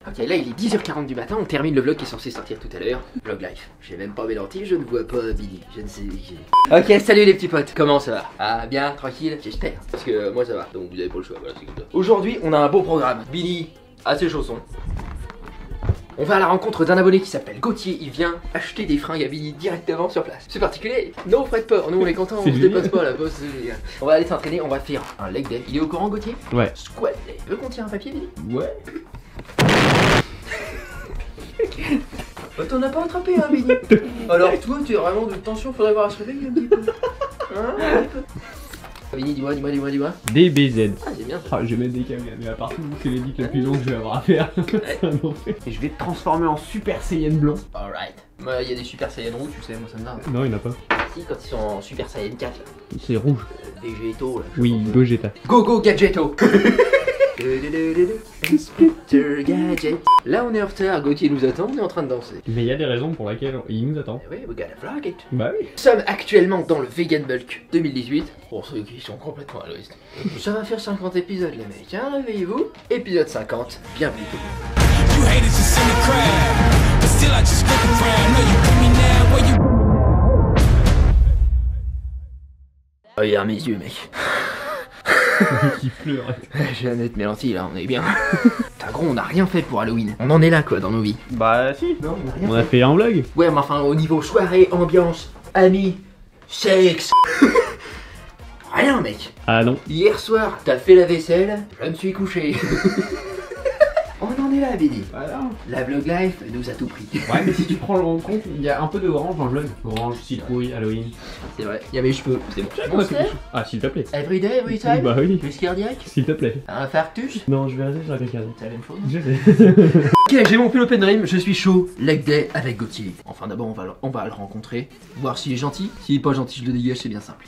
Ok, là il est 10h40 du matin, on termine le vlog qui est censé sortir tout à l'heure. Vlog live. J'ai même pas mes lentilles, je ne vois pas Billy. Je ne sais. Ok, salut les petits potes, comment ça va? Ah, bien, tranquille, j'espère. Parce que moi ça va, donc vous avez pas le choix, voilà, c'est comme ça. Aujourd'hui, on a un beau programme. Billy a ses chaussons. On va à la rencontre d'un abonné qui s'appelle Gauthier, il vient acheter des fringues à Billy directement sur place. C'est particulier, non frais de peur, nous on est contents, on se dépasse pas la bosse, c'est génial. On va aller s'entraîner, on va faire un leg day. Il est au courant Gauthier? Ouais. Squat day. Tu veux qu'on tire un papier Billy? Ouais. Bah t'en as pas attrapé hein Billy. Alors toi tu es vraiment de tension, faudrait voir à se réveiller un petit peu. Hein? Billy, dis-moi. DBZ. Ah c'est bien ça. Ah, je vais mettre des caméras partout, c'est l'édite la plus longue que je vais avoir à faire. Et je vais te transformer en Super Saiyan blanc. Alright. Bah il y a des Super Saiyan rouges, tu sais, moi ça me va. Non, il n'y en a pas. Si, quand ils sont en Super Saiyan 4 là. C'est rouge. Végétaux là. Oui, Gogeta. Go Gadgeto. Inspector Gadget. Là on est en retard, Gauthier nous attend, on est en train de danser. Mais il y a des raisons pour lesquelles il nous attend. Eh oui, we gotta vlog it. Bah oui. Nous sommes actuellement dans le Vegan Bulk 2018. Pour ceux qui sont complètement à l'ouest. Ça va faire 50 épisodes les mecs, hein, réveillez-vous. Épisode 50, bienvenue tout le monde. Regarde mes yeux mec. Qui pleure. J'ai la mettre mes lentilles là, on est bien. T'as gros, on a rien fait pour Halloween. On en est là quoi dans nos vies. Bah si. Non, on a rien On a fait un vlog. Ouais, mais enfin, au niveau soirée, ambiance, amis, sexe. Rien, mec. Ah non. Hier soir, t'as fait la vaisselle, je me suis couché. On en est là, Billy. Voilà. La vlog life nous a tout pris. Ouais, mais si tu prends en compte, il y a un peu de orange dans le vlog. Orange, citrouille, Halloween. C'est vrai, il y a mes cheveux. C'est bon. On a fait des choses. Ah, s'il te plaît. Everyday, every time. Bah oui. Crise cardiaque. S'il te plaît. Un infarctus. Non, je vais rester sur la quelqu'un. C'est la même chose. Je sais. Ok, j'ai mon pull open dream, je suis chaud. Leg day avec Gauthier. Enfin, d'abord, on va le rencontrer. Voir s'il est gentil. S'il est pas gentil, je le dégage, c'est bien simple.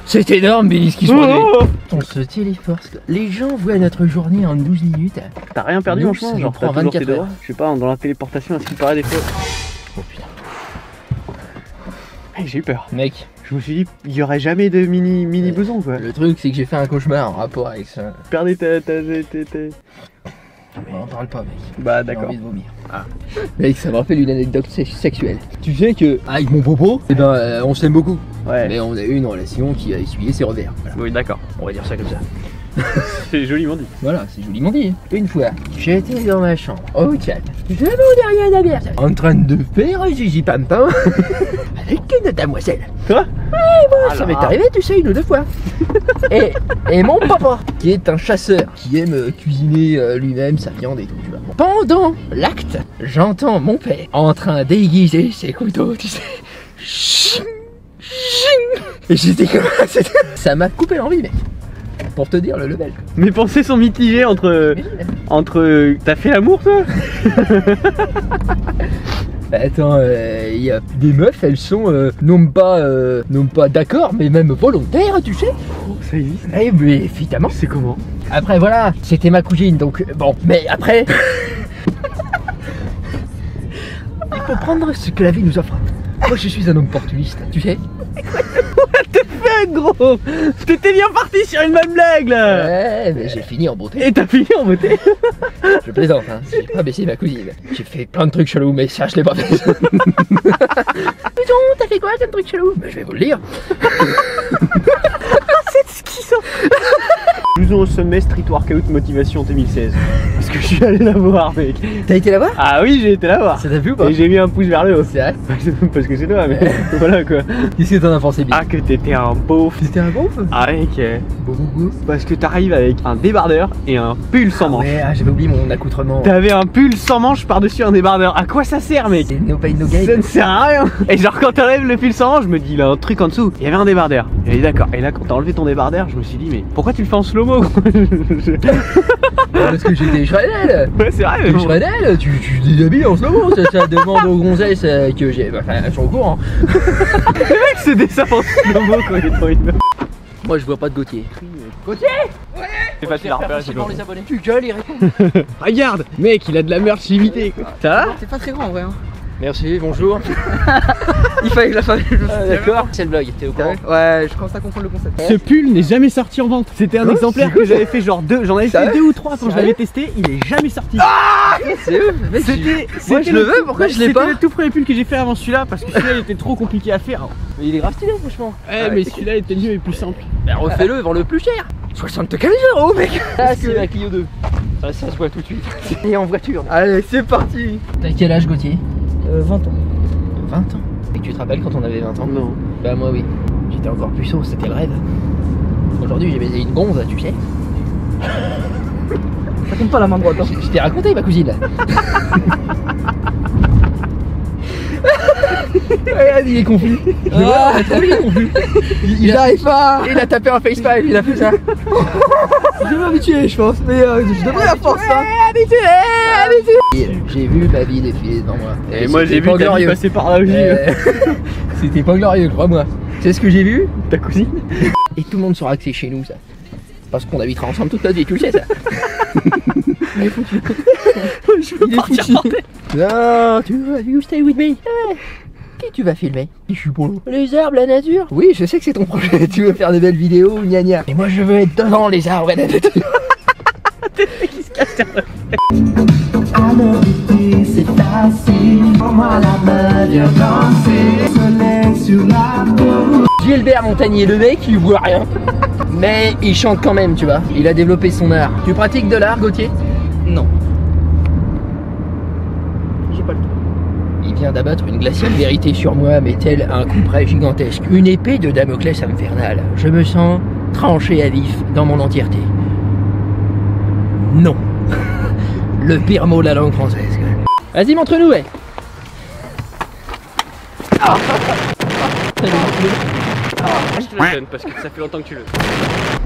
C'est énorme, Billy, ce qui se produit. On se téléforce. Les gens voient notre journée en 12 minutes. T'as rien perdu Nous, en ça chemin, nous genre prend t'as toujours tes 24 doigts. Je sais pas, dans la téléportation, à ce qui paraît des fois. Oh putain. Hey, j'ai eu peur. Mec, Je me suis dit, il y aurait jamais de mini besoin quoi. le truc, c'est que j'ai fait un cauchemar en rapport avec ça. Perdez ta. On en parle pas, mec. Bah J'ai d'accord. envie de vomir. Ah. Mec, ça me rappelle une anecdote sexuelle. Tu sais que, avec mon popo, eh ben, on s'aime beaucoup. Ouais. Mais on a eu une relation qui a essuyé ses revers. Voilà. Oui, d'accord. On va dire ça comme ça. C'est joliment dit. Voilà, c'est joliment dit. Une fois, j'étais dans ma chambre, au calme, je m'en derrière la bière, en train de faire un zizi pam pam avec une damoiselle. Quoi? Ça m'est arrivé, tu sais, une ou deux fois. et mon papa, qui est un chasseur, qui aime cuisiner lui-même sa viande et tout, tu vois. Pendant l'acte, j'entends mon père en train d'aiguiser ses couteaux, tu sais. Ching, ching. Et j'étais comme ça m'a coupé l'envie, mec. Pour te dire le level. Mes pensées sont mitigées entre. T'as fait l'amour toi? Attends, il y a des meufs, elles sont non pas d'accord, mais même volontaires, tu sais. Oh, ça existe. Eh mais évidemment. C'est comment? Après voilà, c'était ma cousine, donc bon. Mais après, il faut prendre ce que la vie nous offre. Moi, je suis un homme opportuniste, tu sais. Gros, t'étais bien parti sur une bonne blague là. Ouais, mais j'ai fini en beauté. Et t'as fini en beauté. Je plaisante, hein. J'ai pas baissé ma cousine. J'ai fait plein de trucs chelous, mais ça, je l'ai pas fait. Putain, t'as fait quoi comme truc chelou? Bah, je vais vous le dire. C'est schizo. Nous avons au sommet Street Workout Motivation 2016. Parce que je suis allé la voir, mec. T'as été là-bas? Ah oui, j'ai été la voir. Ça t'a vu ou pas? Et j'ai mis un pouce vers le haut. C'est vrai? Parce que c'est toi, mais voilà quoi. Qu'est-ce que t'en as pensé, bien? Ah, que t'étais un beauf. C'était un beauf? Ah, mec. Beaucoup. Parce que t'arrives avec un débardeur et un pull sans manches. Ouais, j'avais oublié mon accoutrement. T'avais un pull sans manches par-dessus un débardeur. À quoi ça sert, mec? C'est no pain no gain. Ça ne sert à rien. Et genre quand t'enlèves le pull sans manches, je me dis il a un truc en dessous. Il y avait un débardeur. Et j'ai dit d'accord. Et là quand t'as enlevé ton débardeur, je me suis dit mais pourquoi tu le fais en slow-mo? Parce que j'étais Shredel. Ouais c'est vrai mais bon. Shredel, tu déshabilles en slow-mo, ça demande aux gonzesses que j'ai. Enfin, elles sont au courant. Le mec se dessape en slow-mo quand il est trop une. Moi je vois pas de Gauthier. Gauthier? Ouais. C'est facile à repérer, c'est pour les abonnés. Tu gueules, il répond. Regarde, mec, il a de la merch limitée quoi. Ça va? C'est pas très grand en vrai. Hein. Merci, bonjour. Il fallait que la fasse. D'accord. C'est le vlog, t'es au courant? Ouais, je commence à comprendre le concept. Ce pull n'est jamais sorti en vente. C'était un exemplaire que j'avais fait genre deux. J'en avais fait 2 ou 3 quand je l'avais testé. Il est jamais sorti. C'est ouf, mec. Moi je le veux, pourquoi je l'ai pas? C'était le tout premier pull que j'ai fait avant celui-là parce que celui-là il était trop compliqué à faire. Mais il est grave stylé, franchement. Ouais, mais celui-là était mieux et plus simple. Bah refais-le, vends-le plus cher. 75 €, mec. Ah, c'est la Clio 2. Ça se voit tout de suite. Et en voiture. Allez, c'est parti. T'as quel âge, Gauthier? 20 ans. 20 ans. Et tu te rappelles quand on avait 20 ans? Non. Bah moi oui. J'étais encore puceau, c'était le rêve. Aujourd'hui j'ai baisé une gonze, tu sais. Ça compte pas la main droite. Hein. Je t'ai raconté ma cousine là. Regarde, il est confus. Ah, il est confus. Il arrive pas. Il a tapé un facepalm, il a fait ça. Je vais m'habituer, je pense, mais je devrais la force. Hein. Habitué. J'ai vu ma vie défiler devant moi. Et moi j'ai vu ta vie passer par là aussi. C'était pas glorieux, crois-moi. C'est ce que j'ai vu. Ta cousine. Et tout le monde saura que c'est chez nous ça. Parce qu'on habitera ensemble toute notre vie, tu le sais ça. Il est foutu. Je veux partir. Non, you stay with me. Qui tu vas filmer? Je suis bon. Les arbres, la nature. Oui, je sais que c'est ton projet. Tu veux faire de belles vidéos, gna gna. Mais moi je veux être devant les arbres et la nature. Qui se casse derrière. C'est facile, prends-moi la main, viens danser, soleil sur la peau. Gilbert Montagnier, le mec, il voit rien. Mais il chante quand même, tu vois. Il a développé son art. Tu pratiques de l'art, Gauthier? Non. J'ai pas le temps. Il vient d'abattre une glaciale vérité sur moi, mais tel un couperet gigantesque. Une épée de Damoclès infernale. Je me sens tranché à vif dans mon entièreté. Non. Le pire mot de la langue française. Vas-y, montre-nous, ouais. Ah. Je te la donne parce que ça fait longtemps que tu veux.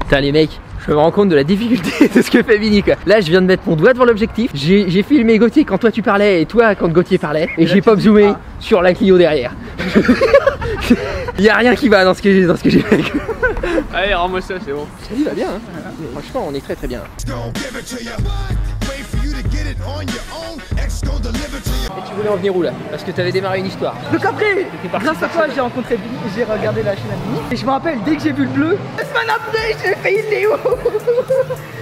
Putain les mecs, je me rends compte de la difficulté de ce que fait Vinny quoi. Là je viens de mettre mon doigt devant l'objectif. J'ai filmé Gauthier quand toi tu parlais et toi quand Gauthier parlait. Et j'ai pas zoomé sur la Clio derrière. Il y a rien qui va dans ce que j'ai fait. Allez, rends-moi ça, c'est bon. Ça lui va bien hein. Franchement on est très très bien. Et tu voulais en venir où là? Parce que t'avais démarré une histoire. Donc après, grâce à toi, j'ai rencontré Billy, j'ai regardé la chaîne à Billy. Et je me rappelle, dès que j'ai vu le bleu, la semaine après, j'ai fait une vidéo.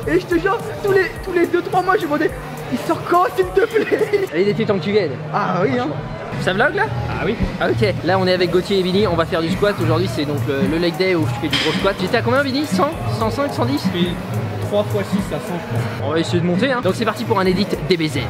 Et je te jure, tous les 2-3 mois, je me demandais, il sort quand s'il te plaît? Allez, il était temps que tu viennes. Ah oui, hein. Ça vlog là? Ah oui. Ah ok, là on est avec Gauthier et Vinny, on va faire du squat. Aujourd'hui c'est donc le leg day où je fais du gros squat. J'étais à combien Vinny? 100? 105? 110? 3 x 6 à 100 je crois. On va essayer de monter hein. Donc c'est parti pour un edit DBZ.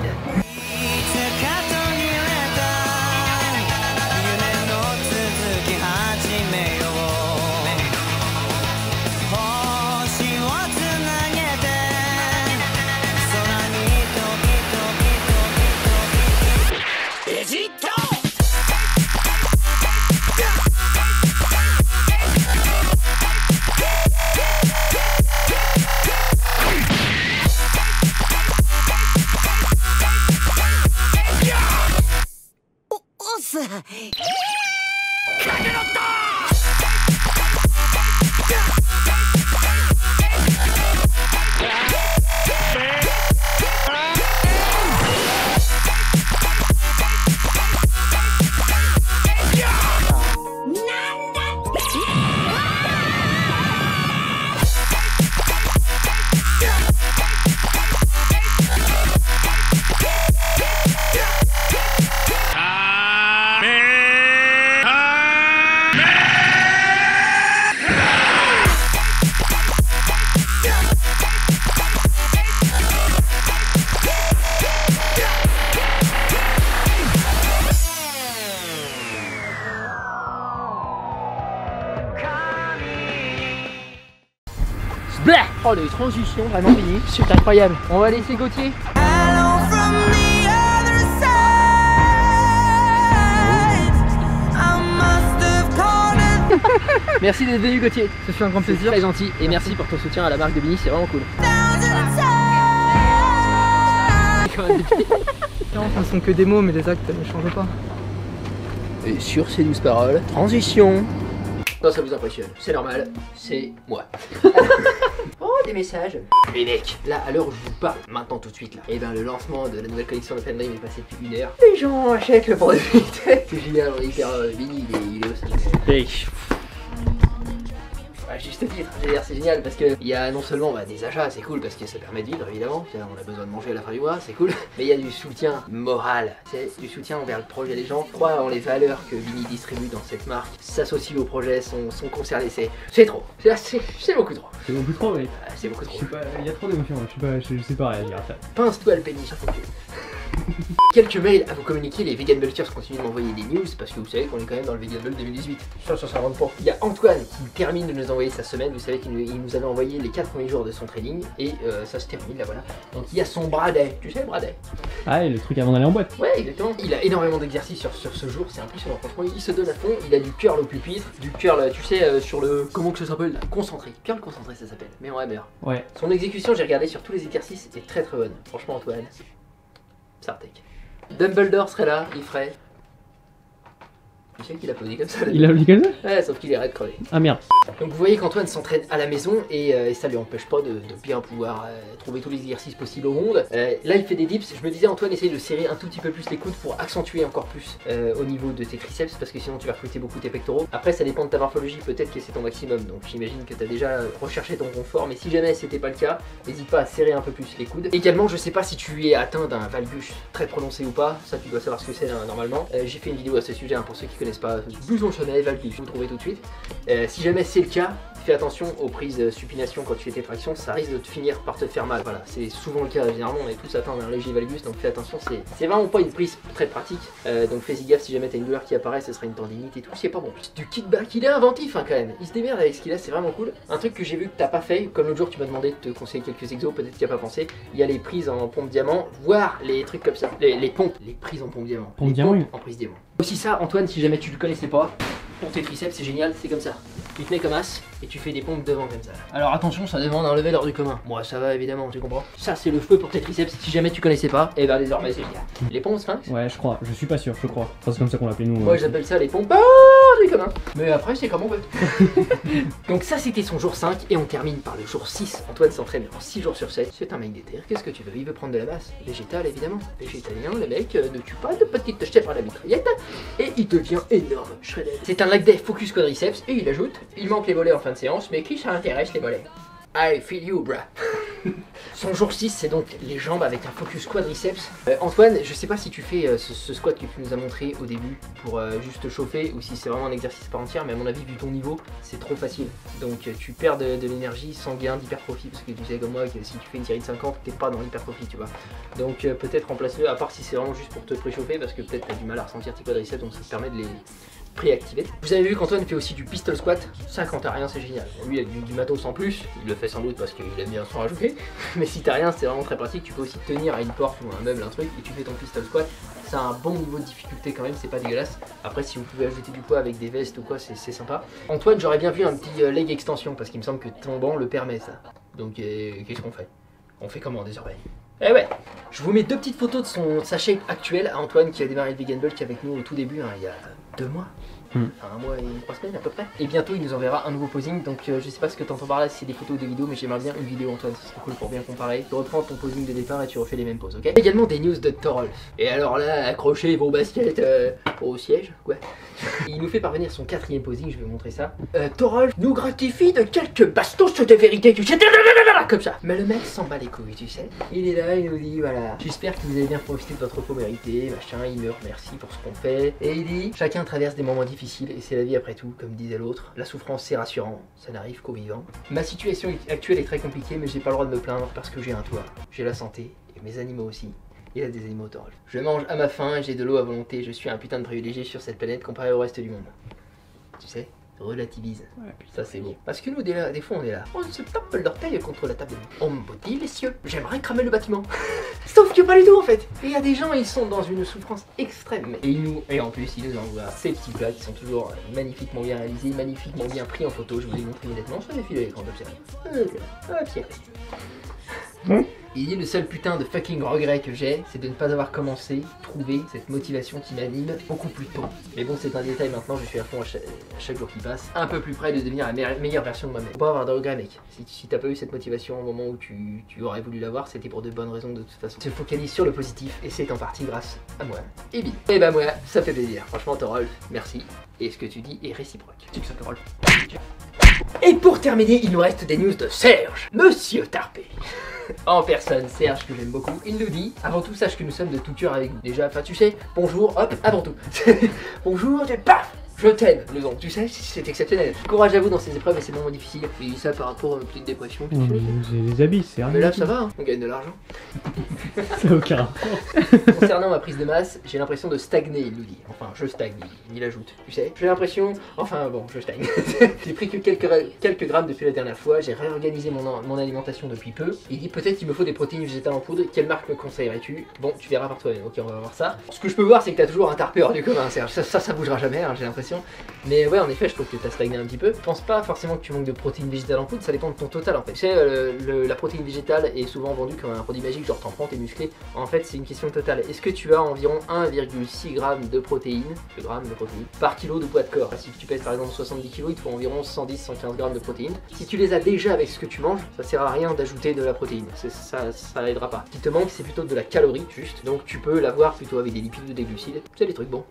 Oh les transitions vraiment Vinny, c'est incroyable. On va laisser Gauthier. Merci d'être venu Gauthier, ça fait un grand plaisir. Très gentil et merci pour ton soutien à la marque de Vinny, c'est vraiment cool. Ce ne sont que des mots mais les actes ne changent pas. Et sur ces 12 paroles, transition. Non ça vous impressionne, c'est normal, c'est moi. Oh des messages. Les mecs, là à l'heure où je vous parle, maintenant tout de suite là, et ben le lancement de la nouvelle collection de Pendream est passé depuis 1 heure. Les gens achètent le produit. C'est génial, on est hyper Vinny, il est au sein. Mec. juste titre, c'est génial parce que il y a non seulement des achats, c'est cool parce que ça permet de vivre évidemment, on a besoin de manger à la fin du mois, c'est cool, mais il y a du soutien moral, c'est du soutien envers le projet. Les gens croient en les valeurs que Vini distribue dans cette marque, s'associent au projet, sont concernés, c'est trop, c'est beaucoup trop. C'est beaucoup trop, mec. C'est beaucoup trop. Je sais pas, il y a trop d'émotions, je sais pas réagir à ça. Pince-toi le pénis, Quelques mails à vous communiquer, les Vegan Bulkers continuent de m'envoyer des news parce que vous savez qu'on est quand même dans le Vegan Bulk 2018. Ça rentre pas. Il y a Antoine qui termine de nous envoyer sa semaine, vous savez qu'il nous avait envoyé les 4 premiers jours de son training et ça se termine là voilà. Donc il y a son bradet, tu sais le bradet? Ah et le truc avant d'aller en boîte. Ouais exactement. Il a énormément d'exercices sur ce jour, c'est impressionnant. Franchement il se donne à fond, il a du curl au pupitre, du curl tu sais sur le... comment que ça s'appelle là? Concentré. Curl concentré ça s'appelle, mais en hammer. Ouais. Son exécution j'ai regardé sur tous les exercices, c'était très bonne. Franchement Antoine, Sartek. Dumbledore serait là, il ferait... Tu sais qu'il applaudit comme ça. Il a applaudi comme ça? Ouais, sauf qu'il est raide crevé. Ah merde. Donc vous voyez qu'Antoine s'entraîne à la maison et ça lui empêche pas de bien pouvoir trouver tous les exercices possibles au monde. Là il fait des dips, je me disais Antoine essaye de serrer un tout petit peu plus les coudes pour accentuer encore plus au niveau de tes triceps parce que sinon tu vas recruter beaucoup tes pectoraux. Après ça dépend de ta morphologie, peut-être que c'est ton maximum, donc j'imagine que tu as déjà recherché ton confort, mais si jamais c'était pas le cas, n'hésite pas à serrer un peu plus les coudes. Également je sais pas si tu es atteint d'un valgus très prononcé ou pas, ça tu dois savoir ce que c'est normalement. J'ai fait une vidéo à ce sujet pour ceux qui connaissent pas, blouson Chanel, valgus, vous trouvez tout de suite. Si jamais c'est le cas, fais attention aux prises supination quand tu fais tes tractions, ça risque de te finir par te faire mal. Voilà, c'est souvent le cas, généralement on est tous atteints d'un léger valgus, donc fais attention, c'est vraiment pas une prise très pratique. Donc fais-y gaffe, si jamais t'as une douleur qui apparaît, ce sera une tendinite et tout, c'est pas bon. Du kickback, il est inventif hein, quand même, il se démerde avec ce qu'il a, c'est vraiment cool. Un truc que j'ai vu que t'as pas fait, comme l'autre jour tu m'as demandé de te conseiller quelques exos, peut-être qu'il n'y a pas pensé, il y a les prises en pompe diamant, voire les trucs comme ça, les pompes, les prises en pompe diamant. Pompe diamant, oui. En prise diamant. Aussi ça, Antoine, si jamais tu le connaissais pas, pour tes triceps c'est génial, c'est comme ça. Tu te mets comme as et tu fais des pompes devant comme ça. Alors attention, ça demande un level hors du commun. Moi ça va évidemment, tu comprends. Ça c'est le feu pour tes triceps, si jamais tu connaissais pas, et ben désormais c'est génial. Les pompes sphinx. Ouais je crois, je suis pas sûr, je crois. Enfin, c'est comme ça qu'on l'appelait nous. Moi j'appelle ça les pompes hors du commun. Mais après c'est comme on veut. Donc ça c'était son jour 5 et on termine par le jour 6. Antoine s'entraîne en 6 jours sur 7. C'est un mec d'éther, qu'est-ce que tu veux? Il veut prendre de la masse. Végétal évidemment. Végétalien, le mec ne tue pas de petites chèvres à la mitraillette. Et il devient énorme, shredded. C'est un leg day focus quadriceps et il ajoute, il manque les volets en fin de séance, mais qui ça intéresse les volets? I feel you, bruh. Son jour 6, c'est donc les jambes avec un focus quadriceps. Antoine, je sais pas si tu fais ce squat que tu nous as montré au début pour juste chauffer ou si c'est vraiment un exercice par entière, mais à mon avis, vu ton niveau, c'est trop facile. Donc tu perds de l'énergie sans gain d'hypertrophie, parce que tu sais comme moi que si tu fais une série de 50, t'es pas dans l'hypertrophie, tu vois. Donc peut-être remplace-le, à part si c'est vraiment juste pour te préchauffer, parce que peut-être t'as du mal à ressentir tes quadriceps, donc ça te permet de les préactiver. Vous avez vu qu'Antoine fait aussi du pistol squat, ça quand t'as rien c'est génial. Lui il a du matos en plus, il le fait sans doute parce qu'il aime bien s'en rajouter, mais si t'as rien c'est vraiment très pratique, tu peux aussi tenir à une porte ou à un meuble, un truc, et tu fais ton pistol squat, ça a un bon niveau de difficulté quand même, c'est pas dégueulasse. Après si vous pouvez ajouter du poids avec des vestes ou quoi, c'est sympa. Antoine, j'aurais bien vu un petit leg extension parce qu'il me semble que ton banc le permet ça. Donc qu'est-ce qu'on fait? On fait comment désormais? Eh ouais, je vous mets 2 petites photos de sa shape actuelle à Antoine qui a démarré le Vegan Bulk avec nous au tout début, hein, il y a 2 mois. Enfin, 1 mois et 3 semaines à peu près. Et bientôt il nous enverra un nouveau posing, donc je sais pas ce que t'entends par là, si c'est des photos ou des vidéos, mais j'aimerais bien une vidéo Antoine, ça serait cool pour bien comparer. Tu reprends ton posing de départ et tu refais les mêmes poses, ok? Également des news de Thorolf. Et alors là, accrochez vos baskets au siège, ouais. Il nous fait parvenir son 4e posing, je vais vous montrer ça. Thorolf nous gratifie de quelques bastos de vérité, tu sais, comme ça. Mais le mec s'en bat les couilles, tu sais. Il est là, il nous dit voilà, j'espère que vous avez bien profité de votre repos mérité, machin, il me remercie pour ce qu'on fait. Et il dit, chacun traverse des moments difficile et c'est la vie après tout, comme disait l'autre. La souffrance c'est rassurant, ça n'arrive qu'aux vivants. Ma situation actuelle est très compliquée mais j'ai pas le droit de me plaindre parce que j'ai un toit, j'ai la santé et mes animaux aussi. Il a des animaux Thorolf. Je mange à ma faim et j'ai de l'eau à volonté, je suis un putain de privilégié sur cette planète comparé au reste du monde. Tu sais, relativise. Ouais, ça c'est beau. Parce que nous des fois on est là, on se tape l'orteil contre la table. On me dit les cieux, j'aimerais cramer le bâtiment. Sauf que pas du tout en fait. Et il y a des gens, ils sont dans une souffrance extrême. Et en plus, ils nous envoient ces petits plats qui sont toujours magnifiquement bien réalisés, magnifiquement bien pris en photo. Je vous les montre immédiatement sur les fils de l'écran comme ça. Il dit le seul putain de fucking regret que j'ai, c'est de ne pas avoir commencé, trouvé cette motivation qui m'anime beaucoup plus tôt. Mais bon, c'est un détail maintenant, je suis à fond à chaque jour qui passe, un peu plus près de devenir la meilleure version de moi-même. Faut pas avoir de regrets, mec. Si t'as pas eu cette motivation au moment où tu aurais voulu l'avoir, c'était pour de bonnes raisons de toute façon. Se focalise sur le positif et c'est en partie grâce à moi. Et bien. Et bah moi, ça fait plaisir. Franchement, Thorolf, merci. Et ce que tu dis est réciproque. Tu que ça, Thorolf. Et pour terminer, il nous reste des news de Serge, Monsieur Tarpé. En personne, Serge, que j'aime beaucoup, il nous dit: avant tout, sache que nous sommes de tout cœur avec vous. Déjà, enfin, tu sais, bonjour, hop, avant tout. Bonjour, paf, je t'aime, le don, tu sais, c'est exceptionnel. Courage à vous dans ces épreuves et ces moments difficiles. Et il dit ça par rapport à une petite dépression. J'ai les habits, c'est rien. Mais là, ça va, hein, on gagne de l'argent. C'est aucun rapport. Concernant ma prise de masse, j'ai l'impression de stagner, il nous dit. Enfin, je stagne, il ajoute. Tu sais, j'ai l'impression. Enfin, bon, je stagne. J'ai pris que quelques grammes depuis la dernière fois, j'ai réorganisé mon alimentation depuis peu. Il dit peut-être qu'il me faut des protéines végétales en poudre. Quelle marque me conseillerais-tu? Bon, tu verras par toi-même, ok, on va voir ça. Ce que je peux voir, c'est que t'as toujours un tarpé hors du commun, Serge. Ça bougera jamais, hein, j'ai l'impression. Mais ouais, en effet, je trouve que t'as stagné un petit peu. Je pense pas forcément que tu manques de protéines végétales en poudre, ça dépend de ton total en fait. Tu sais, la protéine végétale est souvent vendue comme un produit magique, genre t'en prends, t'es musclé. En fait, c'est une question de total. Est-ce que tu as environ 1,6 g de protéines, par kilo de poids de corps? Si tu pèses par exemple 70 kg, il te faut environ 110-115 g de protéines. Si tu les as déjà avec ce que tu manges, ça sert à rien d'ajouter de la protéine. Ça aidera pas. Ce qui te manque, c'est plutôt de la calorie, juste. Donc tu peux l'avoir plutôt avec des lipides ou des glucides. C'est des trucs bons.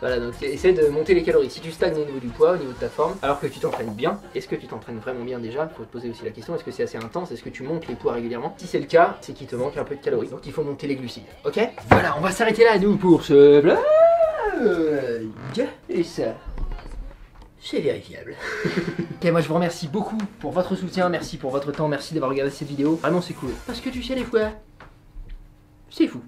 Voilà, donc essaie de monter les calories. Si tu stagnes au niveau du poids, au niveau de ta forme, alors que tu t'entraînes bien, est-ce que tu t'entraînes vraiment bien déjà? Il faut te poser aussi la question, est-ce que c'est assez intense? Est-ce que tu montes les poids régulièrement? Si c'est le cas, c'est qu'il te manque un peu de calories. Donc il faut monter les glucides, ok? Voilà, on va s'arrêter là, nous, pour ce vlog. Et ça, c'est vérifiable. Ok, moi je vous remercie beaucoup pour votre soutien, merci pour votre temps, merci d'avoir regardé cette vidéo. Vraiment c'est cool. Parce que tu sais, des fois, c'est fou.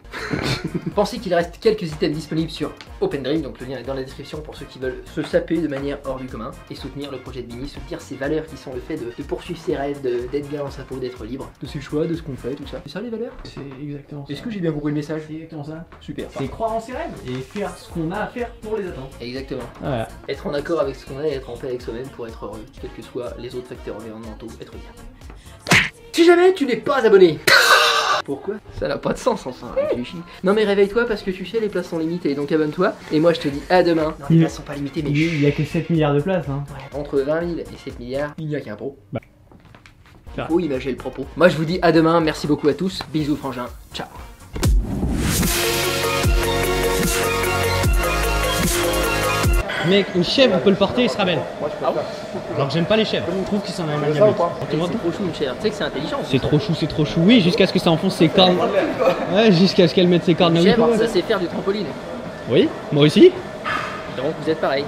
Pensez qu'il reste quelques items disponibles sur OpenDream, donc le lien est dans la description pour ceux qui veulent se saper de manière hors du commun et soutenir le projet de Bini, soutenir ses valeurs qui sont le fait de poursuivre ses rêves, d'être bien dans sa peau, d'être libre, de ses choix, de ce qu'on fait, tout ça. C'est ça les valeurs? C'est exactement ça. Est-ce que j'ai bien compris le message? C'est exactement ça. Super. C'est croire en ses rêves et faire ce qu'on a à faire pour les atteindre. Exactement. Voilà. Être en accord avec ce qu'on a et être en paix avec soi-même pour être heureux, quels que soient les autres facteurs environnementaux, être bien. Si jamais tu n'es pas abonné, pourquoi? Ça n'a pas de sens enfin, réfléchis. Non mais réveille-toi parce que tu sais les places sont limitées, donc abonne-toi. Et moi je te dis à demain. Non les places sont pas limitées mais il y a que 7 milliards de places hein. Ouais. Entre 20 000 et 7 milliards, il n'y a qu'un pro. Bah. Faut imager le propos. Moi je vous dis à demain, merci beaucoup à tous, bisous frangin, ciao. Mec, une chèvre, on peut le porter, il sera belle. Alors que j'aime pas les chèvres, je trouve qu'ils sont un animal diabolique. C'est trop chou une chèvre, tu sais que c'est intelligent. C'est trop chou, oui, jusqu'à ce que ça enfonce ses cornes. Ouais, jusqu'à ce qu'elle mette ses cornes. Une chèvre, ça sait faire du trampoline. Oui, moi aussi. Donc vous êtes pareil.